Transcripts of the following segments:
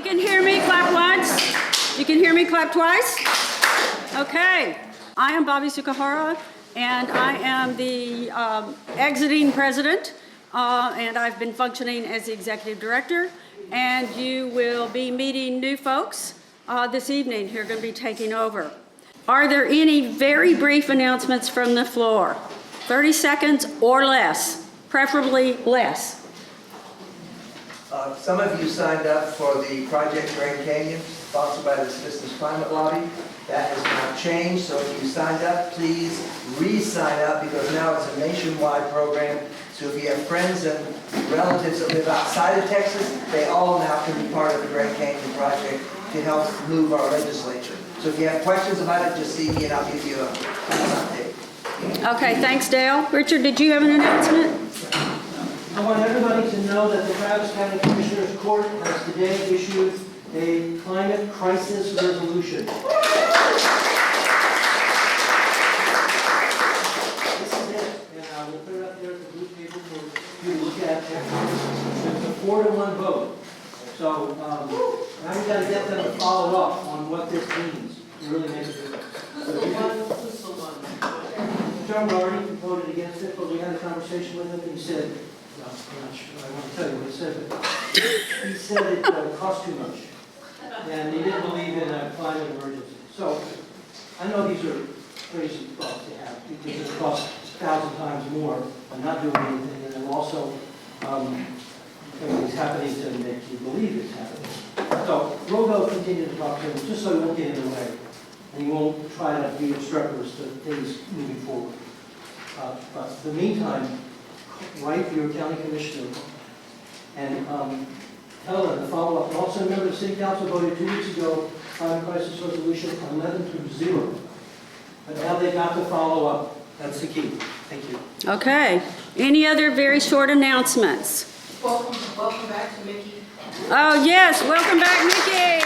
can hear me, clap once. You can hear me, clap twice. Okay. I am Bobby Sukahara, and I am the exiting president, and I've been functioning as the executive director. And you will be meeting new folks this evening who are going to be taking over. Are there any very brief announcements from the floor? 30 seconds or less, preferably less. Some of you signed up for the Project Grand Canyon, sponsored by the Citizens Climate Lobby. That has now changed, so if you signed up, please re-sign up, because now it's a nationwide program. So if you have friends and relatives that live outside of Texas, they all now can be part of the Grand Canyon Project to help move our legislature. So if you have questions about it, just see me and I'll give you an update. Okay, thanks, Dale. Richard, did you have an announcement? I want everybody to know that the Travis County Commissioners Court has today issued a climate crisis resolution. This is it, and we'll put it up there at the blue table for you to look at. It's a 4-to-1 vote. So now we've got to get them to follow up on what this means to really make a difference. John already voted against it, but we had a conversation with him, and he said, well, I'm not sure I want to tell you what he said, but he said it cost too much, and he didn't believe in a climate emergency. So I know these are crazy thoughts to have, because it costs 1,000 times more by not doing anything, and then also things happening to make you believe it's happening. So Rogo continued to talk to him, just so he won't get in the way, and he won't try to be obstreperous to things moving forward. But in the meantime, write your county commissioner and tell them to follow up. And also remember, the city council voted 2 weeks ago on crisis resolution 11-0. But now they've got to follow up. That's the key. Thank you. Okay. Any other very short announcements? Welcome back to Mickey. Oh, yes. Welcome back, Mickey.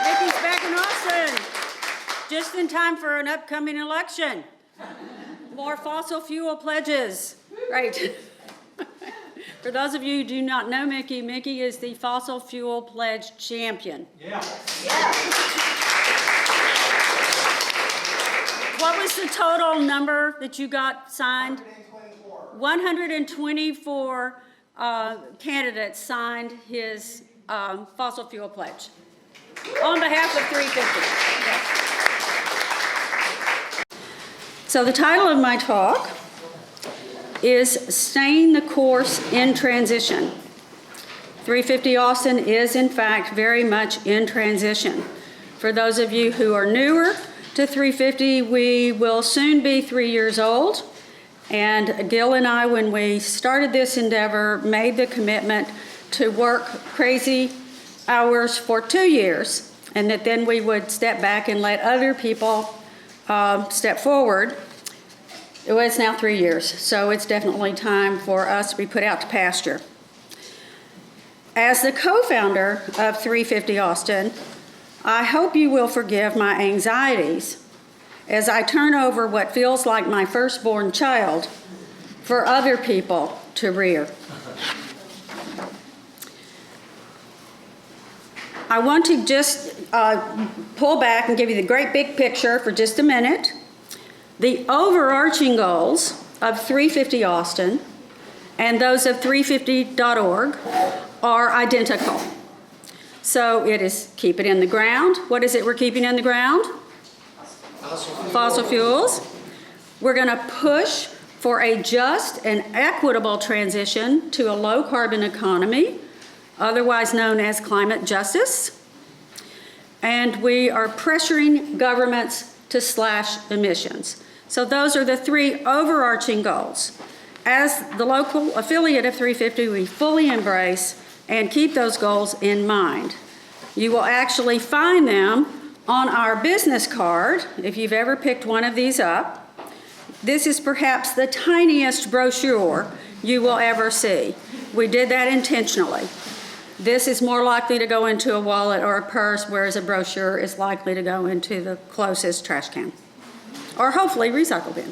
Mickey's back in Austin. Just in time for an upcoming election. More fossil fuel pledges. Right. For those of you who do not know Mickey, Mickey is the fossil fuel pledge champion. Yeah. What was the total number that you got signed? 124 candidates signed his fossil fuel pledge on behalf of 350. Yes. So the title of my talk is Staying the Course in Transition. 350 Austin is, in fact, very much in transition. For those of you who are newer to 350, we will soon be 3 years old. And Gil and I, when we started this endeavor, made the commitment to work crazy hours for 2 years, and that then we would step back and let other people step forward. It's now 3 years, so it's definitely time for us to be put out to pasture. As the co-founder of 350 Austin, I hope you will forgive my anxieties as I turn over what feels like my firstborn child for other people to rear. I want to just pull back and give you the great big picture for just a minute. The overarching goals of 350 Austin and those of 350.org are identical. So it is keep it in the ground. What is it we're keeping in the ground? Fossil fuels. We're going to push for a just and equitable transition to a low carbon economy, otherwise known as climate justice. And we are pressuring governments to slash emissions. So those are the three overarching goals. As the local affiliate of 350, we fully embrace and keep those goals in mind. You will actually find them on our business card, if you've ever picked one of these up. This is perhaps the tiniest brochure you will ever see. We did that intentionally. This is more likely to go into a wallet or a purse, whereas a brochure is likely to go into the closest trash can, or hopefully recycle bin.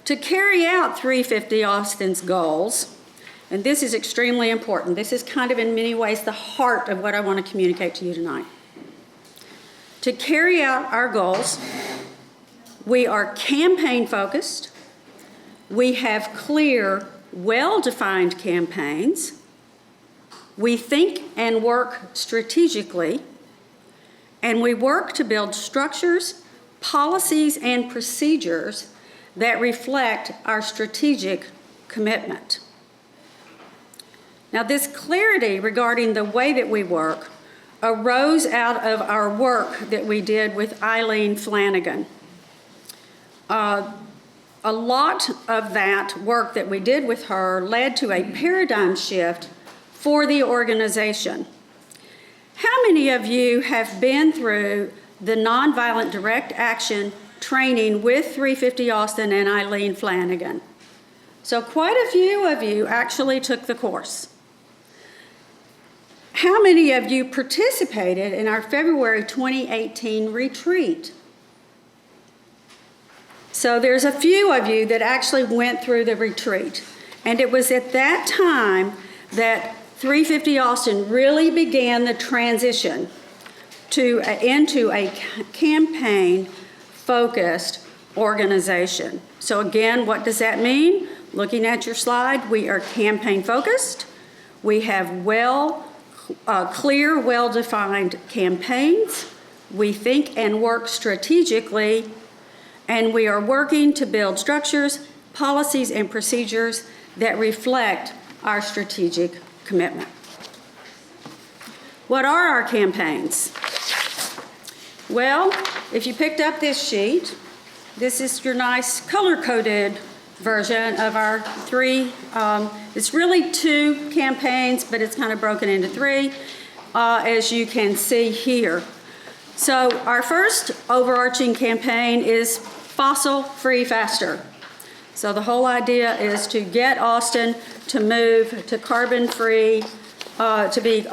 To carry out 350 Austin's goals, And this is extremely important. This is kind of in many ways the heart of what I want to communicate to you tonight. To carry out our goals, we are campaign focused. We have clear, well-defined campaigns. We think and work strategically. And we work to build structures, policies, and procedures that reflect our strategic commitment. Now, this clarity regarding the way that we work arose out of our work that we did with Eileen Flanagan. A lot of that work that we did with her led to a paradigm shift for the organization. How many of you have been through the Nonviolent Direct Action training with 350 Austin and Eileen Flanagan? So quite a few of you actually took the course. How many of you participated in our February 2018 retreat? So there's a few of you that actually went through the retreat. And it was at that time that 350 Austin really began the transition into a campaign-focused organization. So again, what does that mean? Looking at your slide, we are campaign-focused. We have clear, well-defined campaigns. We think and work strategically, and we are working to build structures, policies, and procedures that reflect our strategic commitment. What are our campaigns? Well, if you picked up this sheet, this is your nice color-coded version of our three. It's really two campaigns, but it's kind of broken into three, as you can see here. So our first overarching campaign is Fossil Free Faster. So the whole idea is to get Austin to move to carbon-free, to be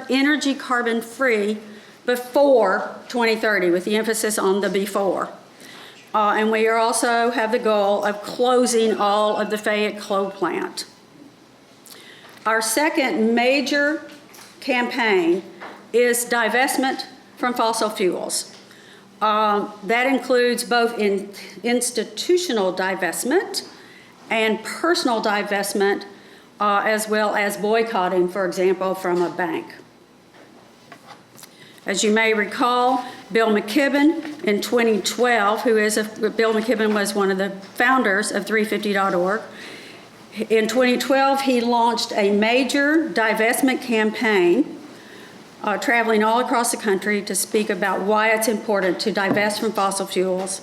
energy carbon-free before 2030, with the emphasis on the before. And we also have the goal of closing all of the Fayette coal plant. Our second major campaign is divestment from fossil fuels. That includes both institutional divestment and personal divestment, as well as boycotting, for example, from a bank. As you may recall, Bill McKibben in 2012, Bill McKibben was one of the founders of 350.org. In 2012, he launched a major divestment campaign, traveling all across the country to speak about why it's important to divest from fossil fuels.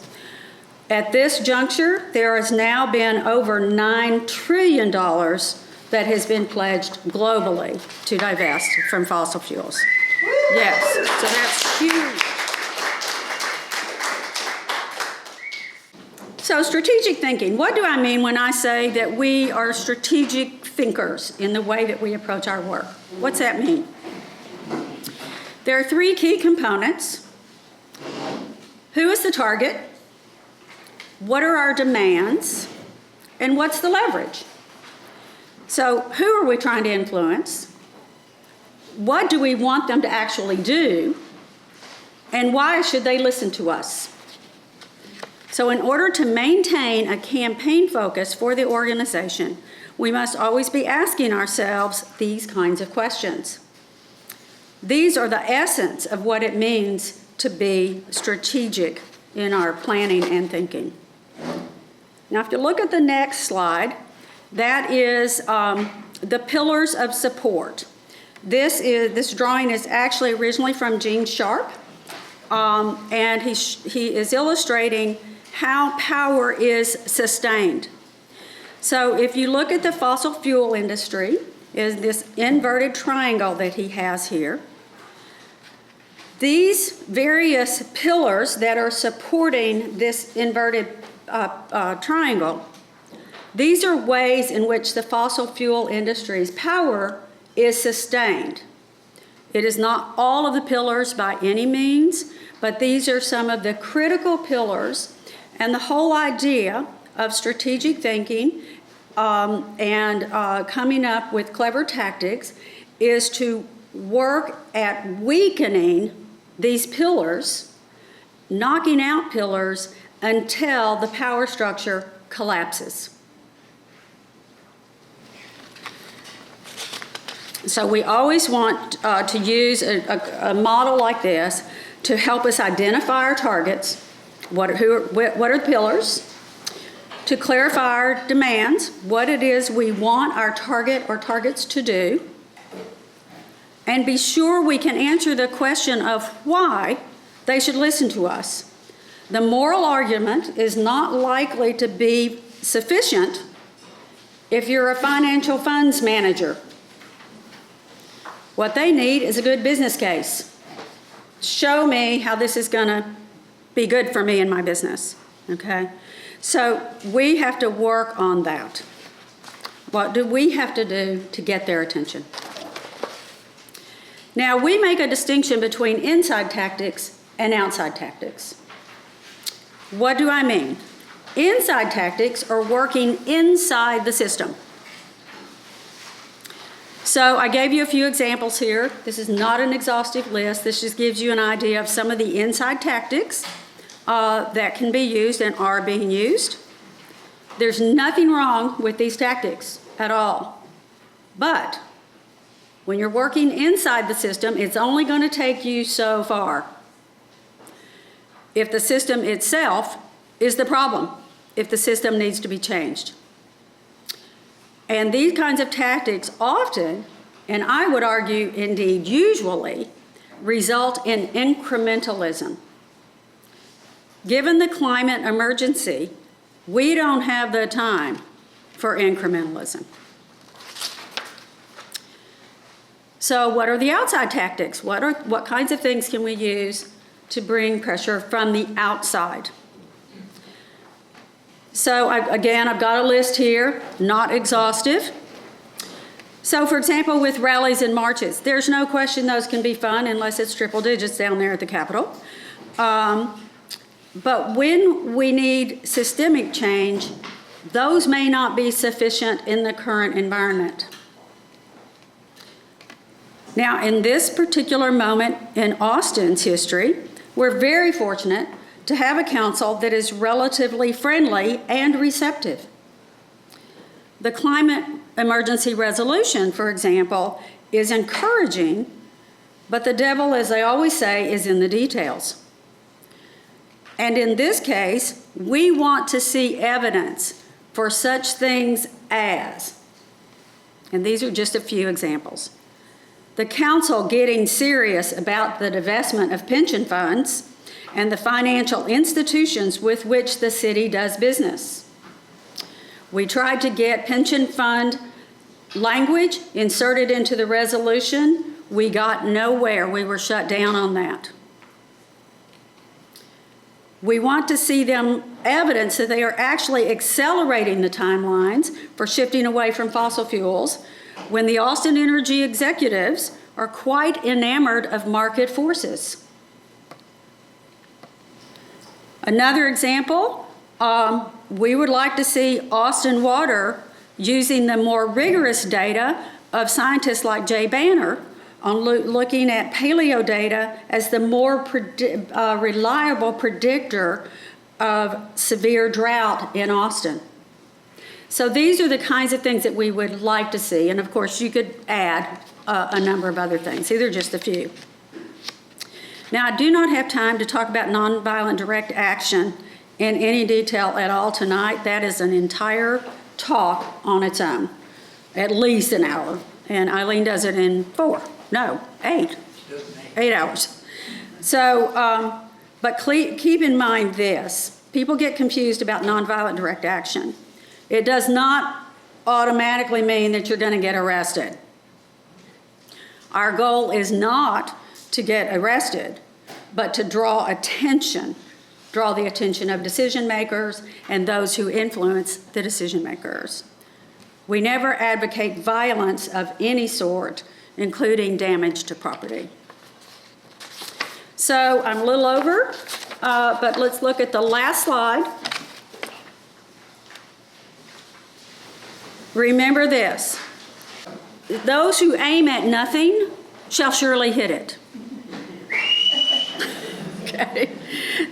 At this juncture, there has now been over $9 trillion that has been pledged globally to divest from fossil fuels. Yes, so that's huge. So strategic thinking, what do I mean when I say that we are strategic thinkers in the way that we approach our work? What's that mean? There are three key components. Who is the target? What are our demands? And what's the leverage? So who are we trying to influence? What do we want them to actually do? And why should they listen to us? So in order to maintain a campaign focus for the organization, we must always be asking ourselves these kinds of questions. These are the essence of what it means to be strategic in our planning and thinking. Now, if you look at the next slide, that is the pillars of support. This drawing is actually originally from Gene Sharp, and he is illustrating how power is sustained. So if you look at the fossil fuel industry, is this inverted triangle that he has here. These various pillars that are supporting this inverted triangle, these are ways in which the fossil fuel industry's power is sustained. It is not all of the pillars by any means, but these are some of the critical pillars, and the whole idea of strategic thinking and coming up with clever tactics is to work at weakening these pillars, knocking out pillars until the power structure collapses. So we always want to use a model like this to help us identify our targets, what are the pillars, to clarify our demands, what it is we want our target or targets to do, and be sure we can answer the question of why they should listen to us. The moral argument is not likely to be sufficient if you're a financial funds manager. What they need is a good business case. Show me how this is going to be good for me and my business, okay? So we have to work on that. What do we have to do to get their attention? Now, we make a distinction between inside tactics and outside tactics. What do I mean? Inside tactics are working inside the system. So I gave you a few examples here. This is not an exhaustive list. This just gives you an idea of some of the inside tactics that can be used and are being used. There's nothing wrong with these tactics at all. But when you're working inside the system, it's only going to take you so far. If the system itself is the problem, if the system needs to be changed. And these kinds of tactics often, and I would argue indeed usually, result in incrementalism. Given the climate emergency, we don't have the time for incrementalism. So what are the outside tactics? What kinds of things can we use to bring pressure from the outside? So I've got a list here, not exhaustive. So for example, with rallies and marches, there's no question those can be fun unless it's triple digits down there at the Capitol. But when we need systemic change, those may not be sufficient in the current environment. Now, in this particular moment in Austin's history, we're very fortunate to have a council that is relatively friendly and receptive. The climate emergency resolution, for example, is encouraging, but the devil, as they always say, is in the details. And in this case, we want to see evidence for such things as, and these are just a few examples, the council getting serious about the divestment of pension funds and the financial institutions with which the city does business. We tried to get pension fund language inserted into the resolution. We got nowhere. We were shut down on that. We want to see them evidence that they are actually accelerating the timelines for shifting away from fossil fuels when the Austin Energy executives are quite enamored of market forces. Another example, we would like to see Austin Water using the more rigorous data of scientists like Jay Banner on looking at paleo data as the more reliable predictor of severe drought in Austin. So these are the kinds of things that we would like to see. And of course, you could add a number of other things. These are just a few. Now, I do not have time to talk about nonviolent direct action in any detail at all tonight. That is an entire talk on its own, at least an hour. And Eileen does it in 8 hours. So, but keep in mind this. People get confused about nonviolent direct action. It does not automatically mean that you're going to get arrested. Our goal is not to get arrested, but to draw the attention of decision makers and those who influence the decision makers. We never advocate violence of any sort, including damage to property. So I'm a little over, but let's look at the last slide. remember this. Those who aim at nothing shall surely hit it. Okay?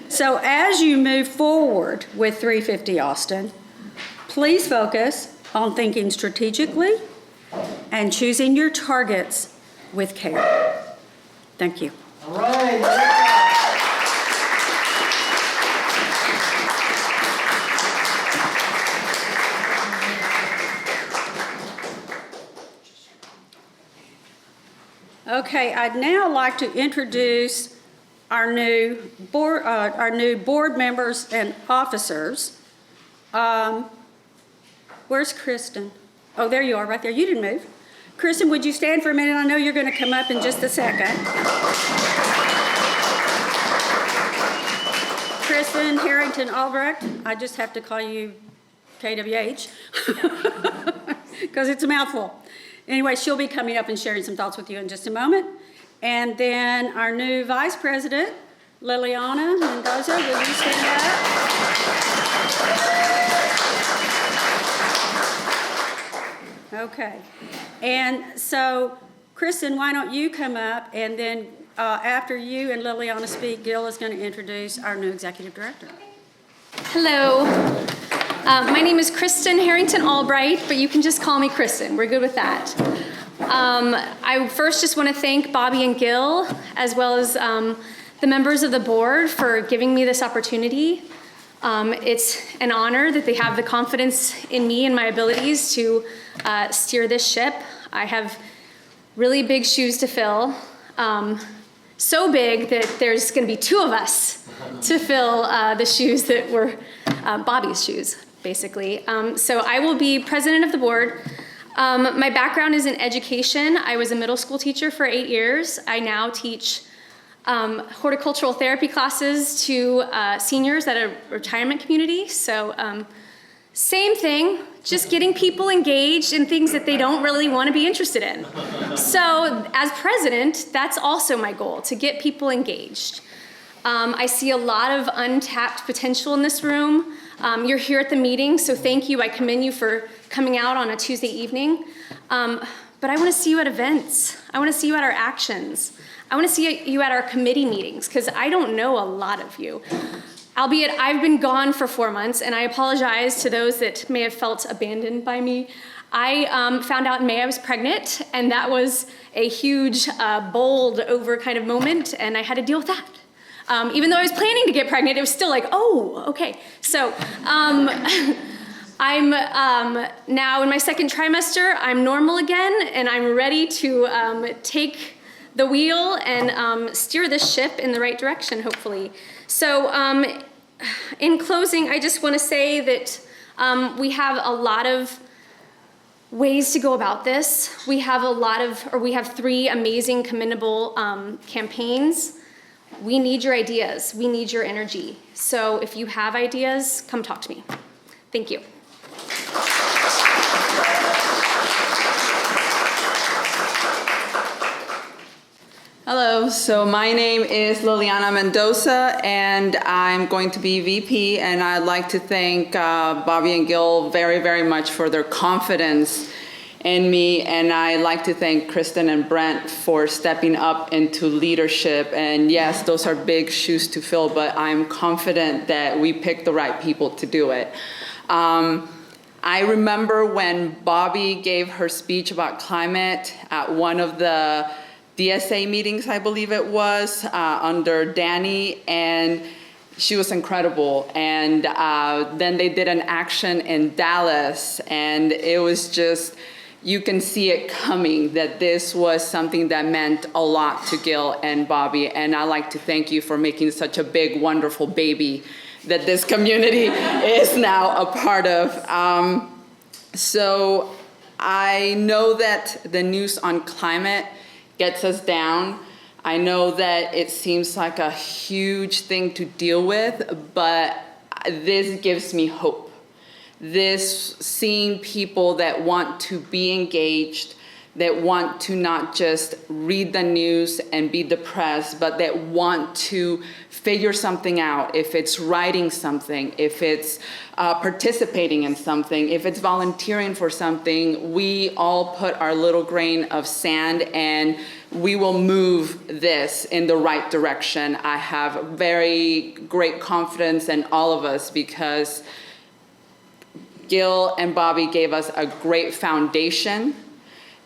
So as you move forward with 350 Austin, please focus on thinking strategically and choosing your targets with care. Thank you. All right. Okay, I'd now like to introduce our new board members and officers. Where's Kristen? Oh, there you are, right there. You didn't move. Kristen, would you stand for a minute? I know you're going to come up in just a second. Kristen Harrington Albrecht. I just have to call you KWH because it's a mouthful. Anyway, she'll be coming up and sharing some thoughts with you in just a moment. And then our new Vice President, Liliana Mendoza, will you stand up? Okay. And so, Kristen, why don't you come up, and then after you and Liliana speak, Gil is going to introduce our new Executive Director. Hello. My name is Kristen Harrington Albright, but you can just call me Kristen. We're good with that. I first just want to thank Bobby and Gil, as well as the members of the board, for giving me this opportunity. It's an honor that they have the confidence in me and my abilities to steer this ship. I have really big shoes to fill. So big that there's going to be two of us to fill the shoes that were Bobby's shoes, basically. So I will be president of the board. My background is in education. I was a middle school teacher for 8 years. I now teach horticultural therapy classes to seniors at a retirement community. So same thing, just getting people engaged in things that they don't really want to be interested in. So as president, that's also my goal, to get people engaged. I see a lot of untapped potential in this room. You're here at the meeting, so thank you. I commend you for coming out on a Tuesday evening. But I want to see you at events. I want to see you at our actions. I want to see you at our committee meetings, because I don't know a lot of you. Albeit I've been gone for 4 months, and I apologize to those that may have felt abandoned by me. I found out in May I was pregnant, and that was a huge, bowled over kind of moment, and I had to deal with that. Even though I was planning to get pregnant, it was still like, oh, okay. So I'm now in my second trimester. I'm normal again, and I'm ready to take the wheel and steer this ship in the right direction, hopefully. So in closing, I just want to say that we have a lot of ways to go about this. We have we have 3 amazing, commendable campaigns. We need your ideas. We need your energy. So if you have ideas, come talk to me. Thank you. Hello, so my name is Liliana Mendoza, and I'm going to be VP, and I'd like to thank Bobby and Gil very, very much for their confidence in me, and I'd like to thank Kristen and Brent for stepping up into leadership. And yes, those are big shoes to fill, but I'm confident that we picked the right people to do it. I remember when Bobby gave her speech about climate at one of the DSA meetings, I believe it was, under Danny, and she was incredible. And then they did an action in Dallas, and it was just, you can see it coming, that this was something that meant a lot to Gil and Bobby. And I'd like to thank you for making such a big, wonderful baby that this community is now a part of. So I know that the news on climate gets us down. I know that it seems like a huge thing to deal with, but this gives me hope. This, seeing people that want to be engaged, that want to not just read the news and be depressed, but that want to figure something out. If it's writing something, if it's participating in something, if it's volunteering for something, we all put our little grain of sand and we will move this in the right direction. I have very great confidence in all of us because Gil and Bobby gave us a great foundation,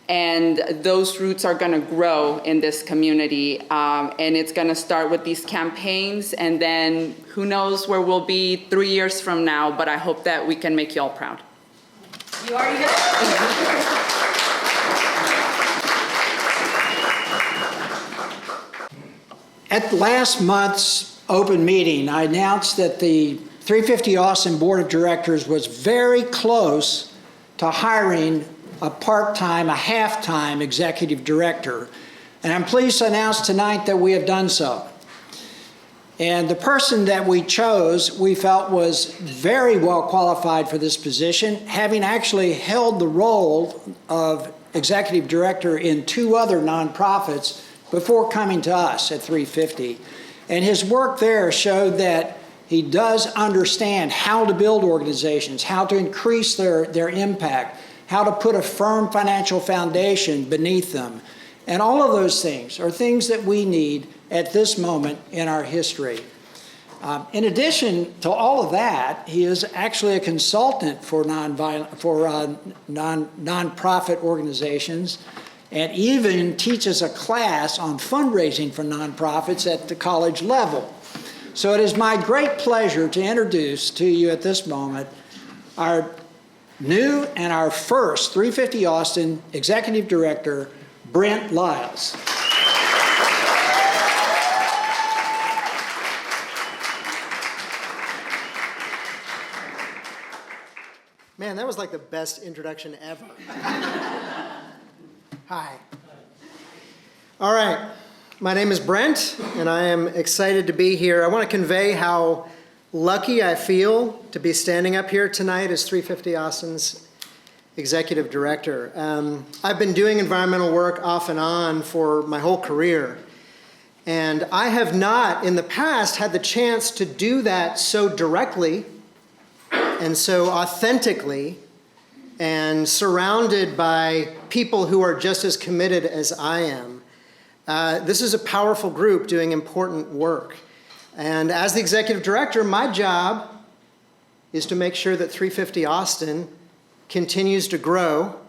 and those roots are going to grow in this community. And it's going to start with these campaigns, and then who knows where we'll be 3 years from now, but I hope that we can make you all proud. You already got At last month's open meeting, I announced that the 350 Austin Board of Directors was very close to hiring a part-time, a half-time executive director. And I'm pleased to announce tonight that we have done so. And the person that we chose, we felt was very well qualified for this position, having actually held the role of executive director in 2 other nonprofits before coming to us at 350. And his work there showed that he does understand how to build organizations, how to increase their impact, how to put a firm financial foundation beneath them. And all of those things are things that we need at this moment in our history. In addition to all of that, he is actually a consultant for nonprofit organizations, and even teaches a class on fundraising for nonprofits at the college level. So it is my great pleasure to introduce to you at this moment our new and our first 350 Austin Executive Director, Brent Lyles. Man, that was like the best introduction ever. Hi. All right. My name is Brent, and I am excited to be here. I want to convey how lucky I feel to be standing up here tonight as 350 Austin's executive director. I've been doing environmental work off and on for my whole career, and I have not in the past had the chance to do that so directly and so authentically and surrounded by people who are just as committed as I am. This is a powerful group doing important work. And as the executive director, my job is to make sure that 350 Austin continues to grow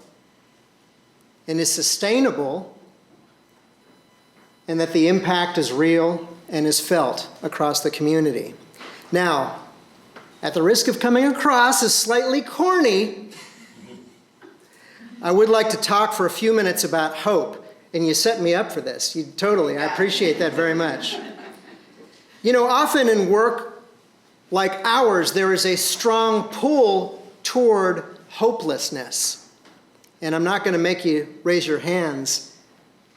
and is sustainable, and that the impact is real and is felt across the community. Now, at the risk of coming across as slightly corny, I would like to talk for a few minutes about hope. And you set me up for this. I appreciate that very much. You know, often in work like ours, there is a strong pull toward hopelessness. And I'm not going to make you raise your hands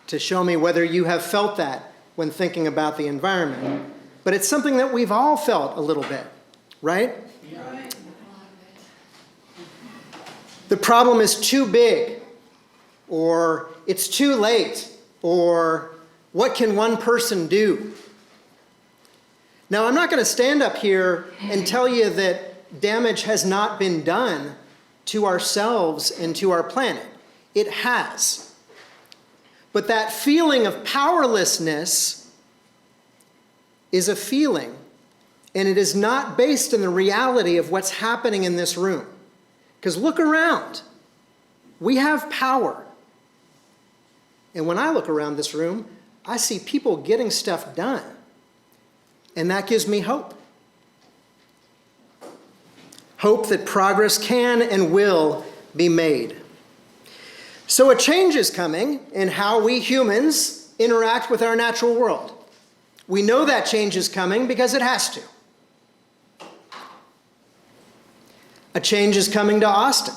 to show me whether you have felt that when thinking about the environment. But it's something that we've all felt a little bit, right? The problem is too big, or it's too late, or what can one person do? Now, I'm not going to stand up here and tell you that damage has not been done to ourselves and to our planet. It has. But that feeling of powerlessness is a feeling, and it is not based in the reality of what's happening in this room. Because look around. We have power. And when I look around this room, I see people getting stuff done. And that gives me hope. Hope that progress can and will be made. So a change is coming in how we humans interact with our natural world. We know that change is coming because it has to. A change is coming to Austin.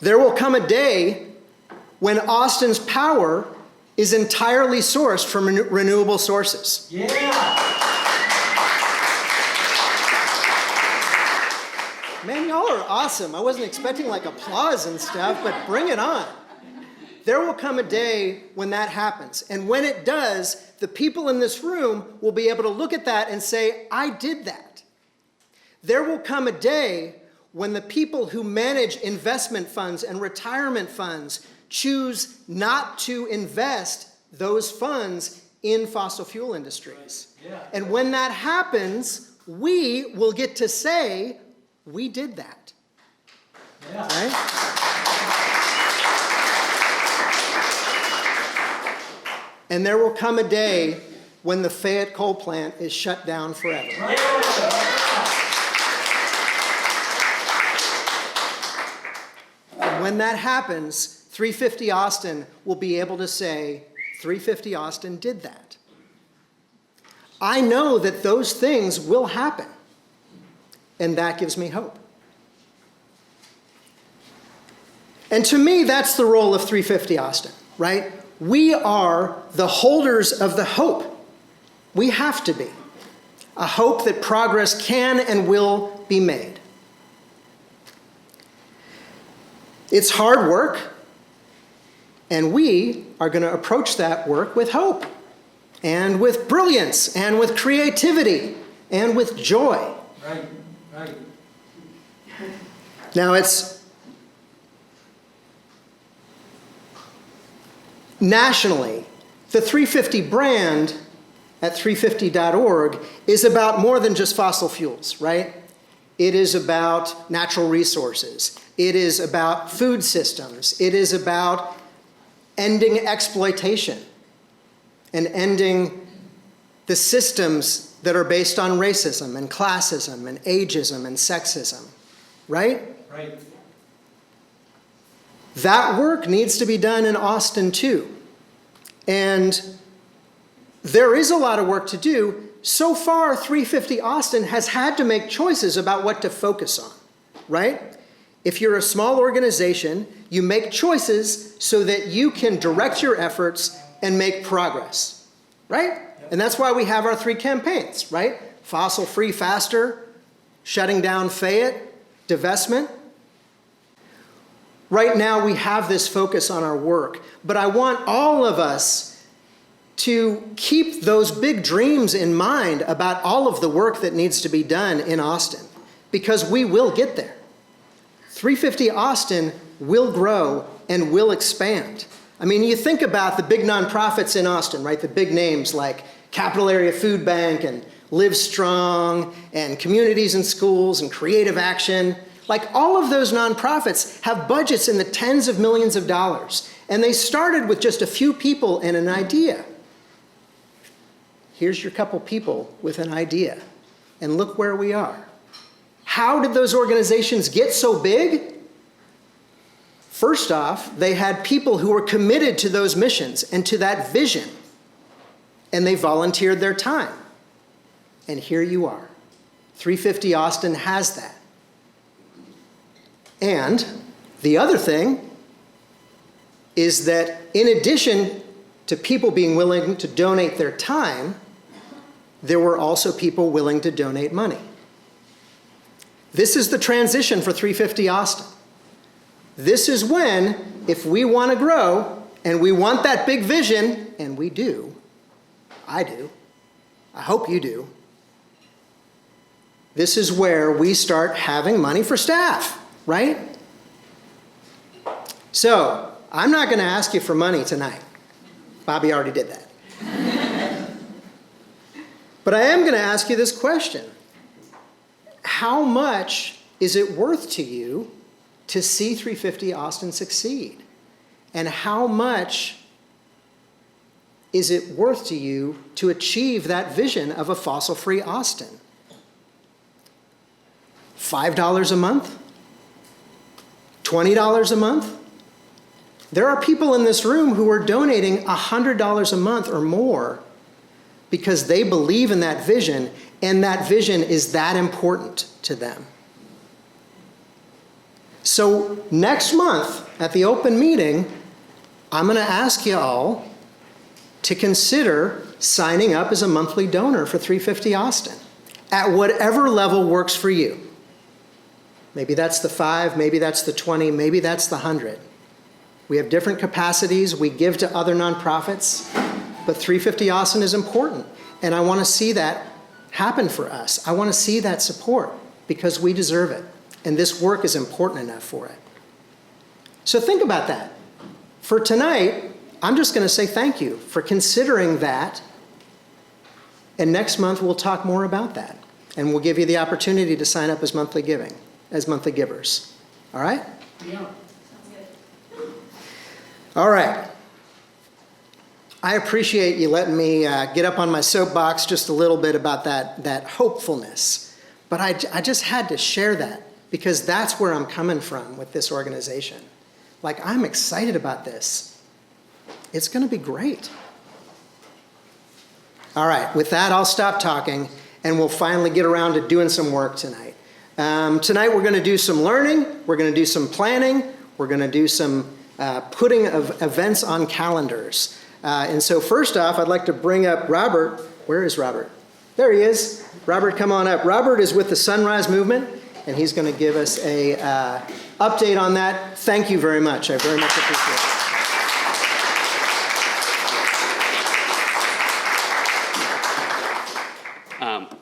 There will come a day when Austin's power is entirely sourced from renewable sources. Yeah! Man, y'all are awesome. I wasn't expecting like applause and stuff, but bring it on. There will come a day when that happens. And when it does, the people in this room will be able to look at that and say, I did that. There will come a day when the people who manage investment funds and retirement funds choose not to invest those funds in fossil fuel industries. And when that happens, we will get to say, we did that. Right? And there will come a day when the Fayette coal plant is shut down forever. And when that happens, 350 Austin will be able to say, 350 Austin did that. I know that those things will happen, and that gives me hope. And to me, that's the role of 350 Austin, right? We are the holders of the hope. We have to be. A hope that progress can and will be made. It's hard work, and we are going to approach that work with hope, and with brilliance, and with creativity, and with joy. Right, right. Now it's nationally, the 350 brand at 350.org is about more than just fossil fuels, right? It is about natural resources. It is about food systems. It is about ending exploitation and ending the systems that are based on racism and classism and ageism and sexism, right? Right. That work needs to be done in Austin too. And there is a lot of work to do. So far, 350 Austin has had to make choices about what to focus on, right? If you're a small organization, you make choices so that you can direct your efforts and make progress, right? And that's why we have our 3 campaigns, right? Fossil free faster, shutting down Fayette, divestment. Right now we have this focus on our work, but I want all of us to keep those big dreams in mind about all of the work that needs to be done in Austin, because we will get there. 350 Austin will grow and will expand. I mean, you think about the big nonprofits in Austin, right? The big names like Capital Area Food Bank and Live Strong and Communities and Schools and Creative Action. Like all of those nonprofits have budgets in the tens of millions of dollars. And they started with just a few people and an idea. Here's your couple people with an idea. And look where we are. How did those organizations get so big? First off, they had people who were committed to those missions and to that vision. And they volunteered their time. And here you are. 350 Austin has that. And the other thing is that in addition to people being willing to donate their time, there were also people willing to donate money. This is the transition for 350 Austin. This is when, if we want to grow and we want that big vision, and we do, I do, I hope you do, this is where we start having money for staff, right? So, I'm not going to ask you for money tonight. Bobby already did that. But I am going to ask you this question. How much is it worth to you to see 350 Austin succeed? And how much is it worth to you to achieve that vision of a fossil-free Austin? $5 a month? $20 a month? There are people in this room who are donating $100 a month or more because they believe in that vision, and that vision is that important to them. So next month at the open meeting, I'm going to ask you all to consider signing up as a monthly donor for 350 Austin at whatever level works for you. Maybe that's the 5, maybe that's the 20, maybe that's the 100. We have different capacities. We give to other nonprofits. But 350 Austin is important. And I want to see that happen for us. I want to see that support because we deserve it. And this work is important enough for it. So think about that. For tonight, I'm just going to say thank you for considering that. And next month, we'll talk more about that. And we'll give you the opportunity to sign up as monthly givers. All right? Yeah. All right. I appreciate you letting me get up on my soapbox just a little bit about that hopefulness. But I just had to share that because that's where I'm coming from with this organization. Like, I'm excited about this. It's going to be great. All right, with that, I'll stop talking, and we'll finally get around to doing some work tonight. Tonight, we're going to do some learning. We're going to do some planning. We're going to do some putting of events on calendars. And so first off, I'd like to bring up Robert. Where is Robert? There he is. Robert, come on up. Robert is with the Sunrise Movement, and he's going to give us a update on that. Thank you very much. I very much appreciate it.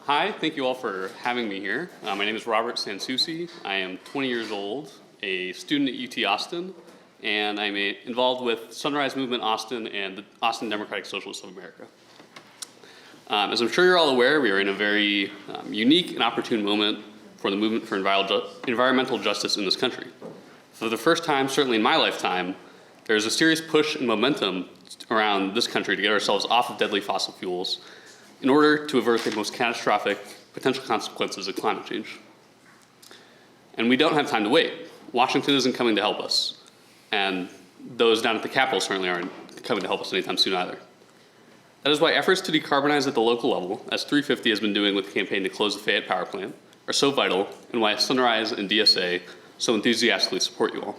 Hi, thank you all for having me here. My name is Robert Sansusi. I am 20 years old, a student at UT Austin, and I'm involved with Sunrise Movement Austin and the Austin Democratic Socialists of America. As I'm sure you're all aware, we are in a very unique and opportune moment for the movement for environmental justice in this country. For the first time, certainly in my lifetime, there's a serious push and momentum around this country to get ourselves off of deadly fossil fuels in order to avert the most catastrophic potential consequences of climate change. And we don't have time to wait. Washington isn't coming to help us, and those down at the Capitol certainly aren't coming to help us anytime soon either. That is why efforts to decarbonize at the local level, as 350 has been doing with the campaign to close the Fayette Power Plant, are so vital, and why Sunrise and DSA so enthusiastically support you all.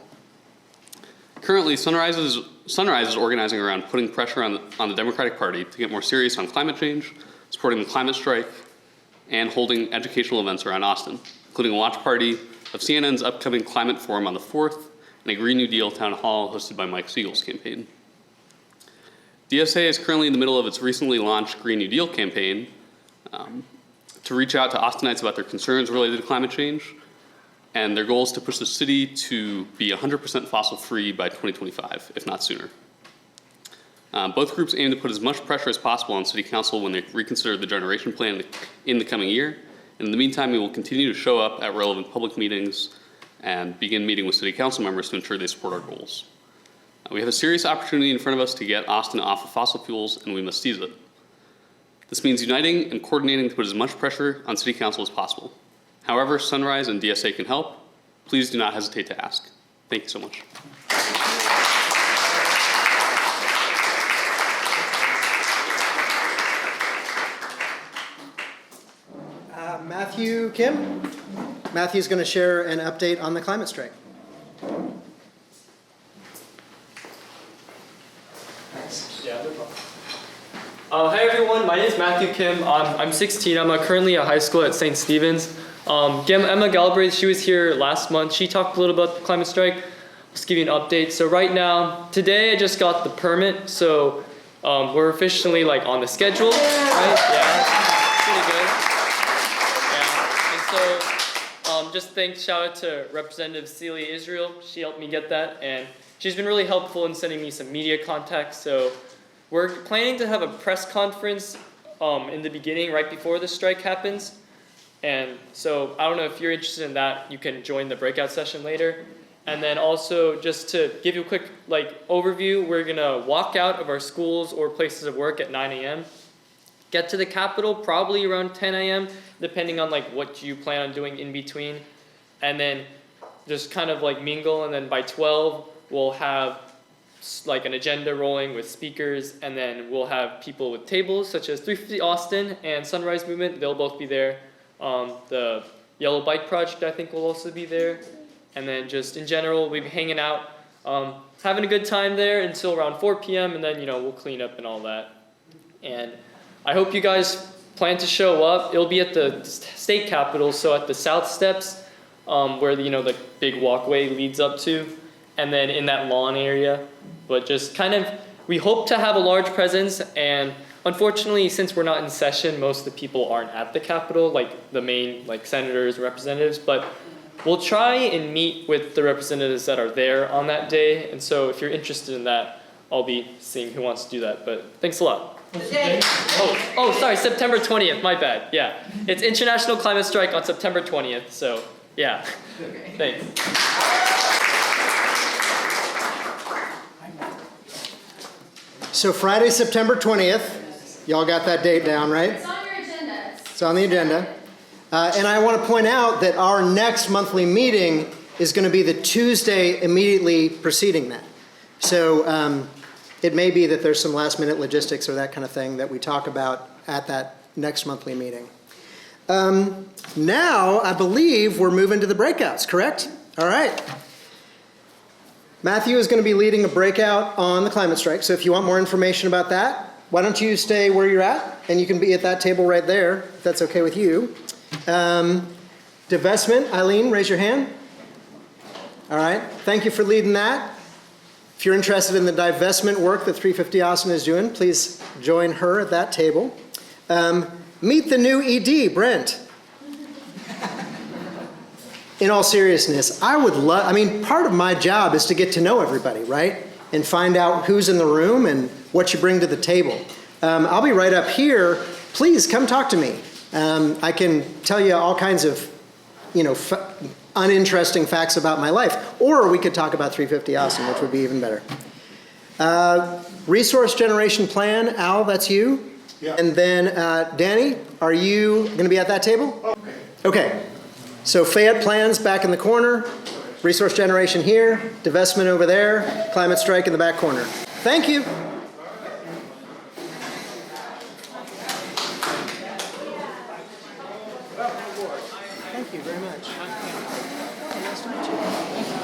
Currently, Sunrise is organizing around putting pressure on the Democratic Party to get more serious on climate change, supporting the climate strike, and holding educational events around Austin, including a watch party of CNN's upcoming climate forum on the 4th and a Green New Deal town hall hosted by Mike Siegel's campaign. DSA is currently in the middle of its recently launched Green New Deal campaign to reach out to Austinites about their concerns related to climate change, and their goal is to push the city to be 100% fossil-free by 2025, if not sooner. Both groups aim to put as much pressure as possible on City Council when they reconsider the generation plan in the coming year. And in the meantime, we will continue to show up at relevant public meetings and begin meeting with City Council members to ensure they support our goals. We have a serious opportunity in front of us to get Austin off of fossil fuels, and we must seize it. This means uniting and coordinating to put as much pressure on City Council as possible. However Sunrise and DSA can help, please do not hesitate to ask. Thank you so much. Matthew Kim. Matthew's going to share an update on the climate strike. Yeah, no problem. Hi everyone, my name is Matthew Kim. I'm 16. I'm currently at high school at St. Stephen's. Emma Galbraith, she was here last month. She talked a little about the climate strike. I'll just give you an update. So right now, today I just got the permit, so we're officially like on the schedule, right? Yeah, pretty good. Yeah, and so just shout out to Representative Celia Israel. She helped me get that, and she's been really helpful in sending me some media contacts. So we're planning to have a press conference in the beginning, right before the strike happens. And so I don't know if you're interested in that, you can join the breakout session later. And then also just to give you a quick overview, we're gonna walk out of our schools or places of work at 9 a.m. Get to the Capitol probably around 10 a.m. depending on what you plan on doing in between. And then just kind of mingle, and then by 12 we'll have an agenda rolling with speakers, and then we'll have people with tables such as 350 Austin and Sunrise Movement. They'll both be there. The Yellow Bike Project I think will also be there. And then just in general, we'll be hanging out, having a good time there until around 4 p.m. and then we'll clean up and all that. And I hope you guys plan to show up. It'll be at the state capitol, so at the South Steps, where the big walkway leads up to. and then in that lawn area. But just kind of, we hope to have a large presence, and unfortunately, since we're not in session, most of the people aren't at the Capitol, like the main like senators and representatives, but we'll try and meet with the representatives that are there on that day. And so if you're interested in that, I'll be seeing who wants to do that. But thanks a lot. Oh, sorry, September 20th, my bad. Yeah, it's International Climate Strike on September 20th, so yeah. Thanks. So Friday, September 20th, y'all got that date down, right? It's on your agenda. It's on the agenda. And I want to point out that our next monthly meeting is going to be the Tuesday immediately preceding that. So it may be that there's some last minute logistics or that kind of thing that we talk about at that next monthly meeting. Now, I believe we're moving to the breakouts, correct? All right. Matthew is going to be leading a breakout on the climate strike. So if you want more information about that, why don't you stay where you're at? And you can be at that table right there, if that's okay with you. Divestment, Eileen, raise your hand. All right, thank you for leading that. If you're interested in the divestment work that 350 Austin is doing, please join her at that table. Meet the new ED, Brent. In all seriousness, I would love, I mean, part of my job is to get to know everybody, right? And find out who's in the room and what you bring to the table. I'll be right up here. Please come talk to me. I can tell you all kinds of, uninteresting facts about my life. Or we could talk about 350 Austin, which would be even better. Resource generation plan, Al, that's you. Yeah. And then Danny, are you going to be at that table? Okay. Okay. So Fayette plans back in the corner, resource generation here, divestment over there, climate strike in the back corner. Thank you. Thank you very much. Nice to meet you.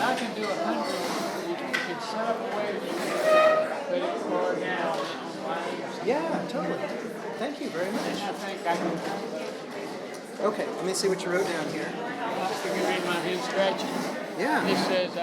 I can do 100. You can set up a way to put it far down. Yeah, totally. Thank you very much. I think I can. Okay, let me see what you wrote down here. You can read my hand scratching. Yeah. It says